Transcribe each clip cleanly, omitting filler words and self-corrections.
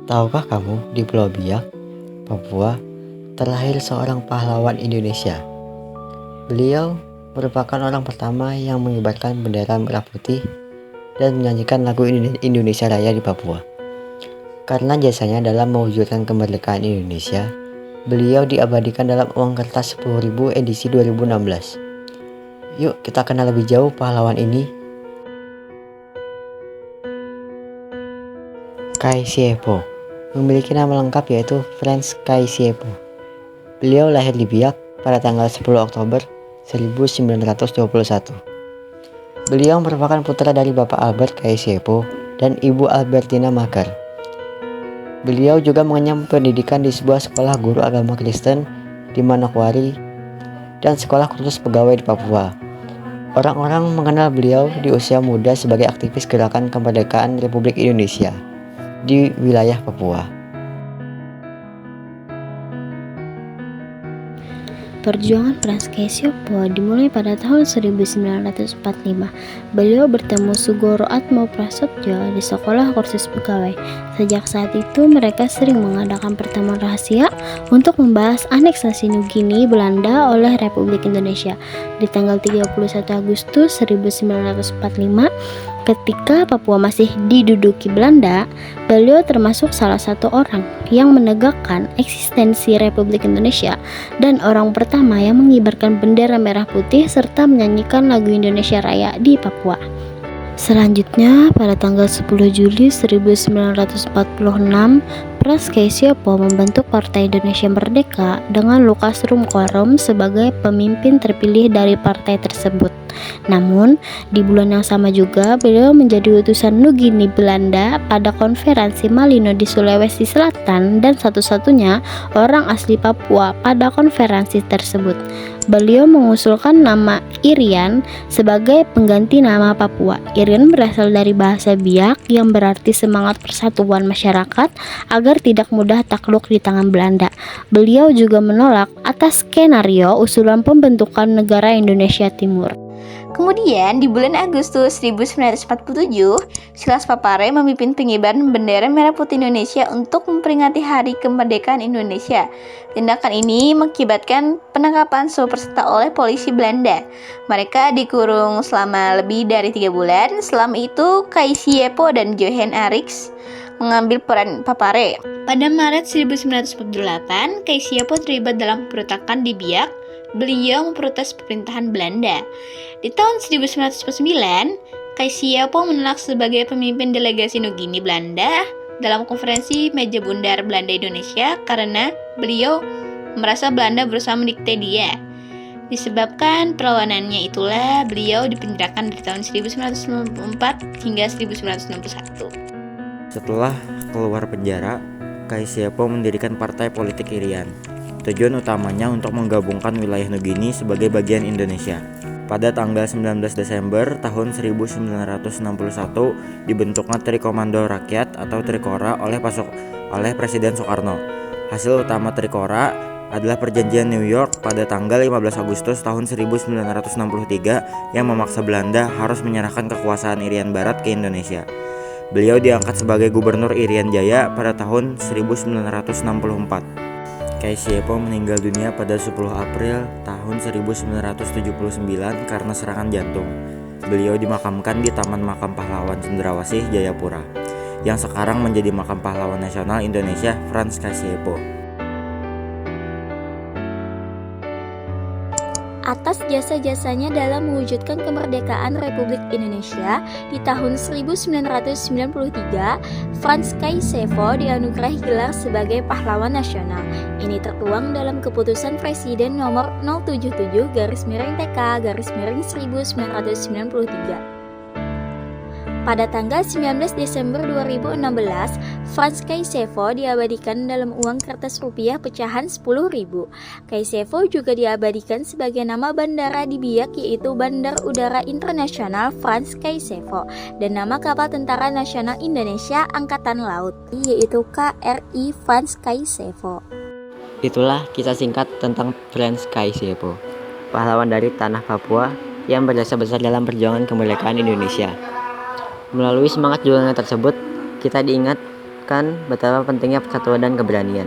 Tahukah kamu, di Pulau Biak, Papua, terlahir seorang pahlawan Indonesia. Beliau merupakan orang pertama yang mengibarkan bendera merah putih dan menyanyikan lagu Indonesia Raya di Papua. Karena jasanya dalam mewujudkan kemerdekaan Indonesia, beliau diabadikan dalam uang kertas 10.000 edisi 2016. Yuk kita kenal lebih jauh pahlawan ini. Kai Siepo memiliki nama lengkap yaitu Frans Kai Siepo. Beliau lahir di Biak pada tanggal 10 Oktober 1921. Beliau merupakan putra dari Bapak Albert Kai Siepo dan Ibu Albertina Makar. Beliau juga mengenyam pendidikan di sebuah sekolah guru agama Kristen di Manokwari dan sekolah khusus pegawai di Papua. Orang-orang mengenal beliau di usia muda sebagai aktivis gerakan kemerdekaan Republik Indonesia di wilayah Papua. Perjuangan Frans Kai Siepo dimulai pada tahun 1945. Beliau bertemu Sugoro Atmo Prasetyo di sekolah kursus pegawai. Sejak saat itu mereka sering mengadakan pertemuan rahasia untuk membahas aneksasi New Guinea Belanda oleh Republik Indonesia. Di tanggal 31 Agustus 1945, ketika Papua masih diduduki Belanda, beliau termasuk salah satu orang yang menegakkan eksistensi Republik Indonesia dan orang pertama yang mengibarkan bendera merah putih serta menyanyikan lagu Indonesia Raya di Papua. Selanjutnya, pada tanggal 10 Juli 1946, Frans Kai Siepo membentuk Partai Indonesia Merdeka dengan Lukas Rumkorom sebagai pemimpin terpilih dari partai tersebut. Namun, di bulan yang sama juga beliau menjadi utusan New Guinea Belanda pada konferensi Malino di Sulawesi Selatan dan satu-satunya orang asli Papua pada konferensi tersebut. Beliau mengusulkan nama Irian sebagai pengganti nama Papua. Irian berasal dari bahasa Biak yang berarti semangat persatuan masyarakat agar tidak mudah takluk di tangan Belanda. Beliau juga menolak atas skenario usulan pembentukan negara Indonesia Timur. Kemudian di bulan Agustus 1947, Silas Papare memimpin pengibaran bendera merah putih Indonesia untuk memperingati Hari Kemerdekaan Indonesia. Tindakan ini mengakibatkan penangkapan seluruh peserta oleh polisi Belanda. Mereka dikurung selama lebih dari 3 bulan. Selama itu, Kai Siepo dan Johan Arix mengambil peran Papare. Pada Maret 1948, Kai Siepo terlibat dalam pemberontakan di Biak. Beliau memprotes pemerintahan Belanda. Di tahun 1949, Kai Siepo menolak sebagai pemimpin delegasi New Guinea Belanda dalam konferensi Meja Bundar Belanda-Indonesia karena beliau merasa Belanda berusaha mendikte dia. Disebabkan perlawanannya itulah beliau dipenjarakan dari tahun 1994 hingga 1961. Setelah keluar penjara, Kai Siepo mendirikan partai politik Irian. Tujuan utamanya untuk menggabungkan wilayah New Guinea sebagai bagian Indonesia. Pada tanggal 19 Desember tahun 1961 dibentuknya Trikomando Rakyat atau Trikora oleh Presiden Soekarno. Hasil utama Trikora adalah Perjanjian New York pada tanggal 15 Agustus tahun 1963 yang memaksa Belanda harus menyerahkan kekuasaan Irian Barat ke Indonesia. Beliau diangkat sebagai Gubernur Irian Jaya pada tahun 1964. Kai Siepo meninggal dunia pada 10 April tahun 1979 karena serangan jantung. Beliau dimakamkan di Taman Makam Pahlawan Cendrawasih, Jayapura, yang sekarang menjadi Makam Pahlawan Nasional Indonesia Frans Kai Siepo. Atas jasa-jasanya dalam mewujudkan kemerdekaan Republik Indonesia di tahun 1993, Frans Kai Siepo dianugerahi gelar sebagai pahlawan nasional. Ini tertuang dalam keputusan Presiden nomor 077-TK-1993. Pada tanggal 19 Desember 2016, Frans Kai Siepo diabadikan dalam uang kertas rupiah pecahan 10.000. Kai Siepo juga diabadikan sebagai nama bandara di Biak yaitu Bandar Udara Internasional Frans Kai Siepo dan nama kapal Tentara Nasional Indonesia Angkatan Laut yaitu KRI Frans Kai Siepo. Itulah kisah singkat tentang Frans Kai Siepo, pahlawan dari tanah Papua yang berjasa besar dalam perjuangan kemerdekaan Indonesia. Melalui semangat juangan tersebut, kita diingat mengajarkan betapa pentingnya persatuan dan keberanian.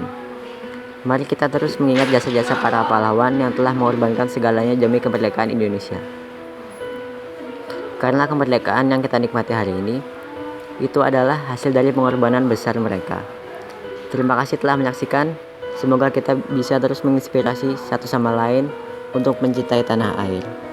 Mari kita terus mengingat jasa-jasa para pahlawan yang telah mengorbankan segalanya demi kemerdekaan Indonesia. Karena kemerdekaan yang kita nikmati hari ini, itu adalah hasil dari pengorbanan besar mereka. Terima kasih telah menyaksikan. Semoga kita bisa terus menginspirasi satu sama lain untuk mencintai tanah air.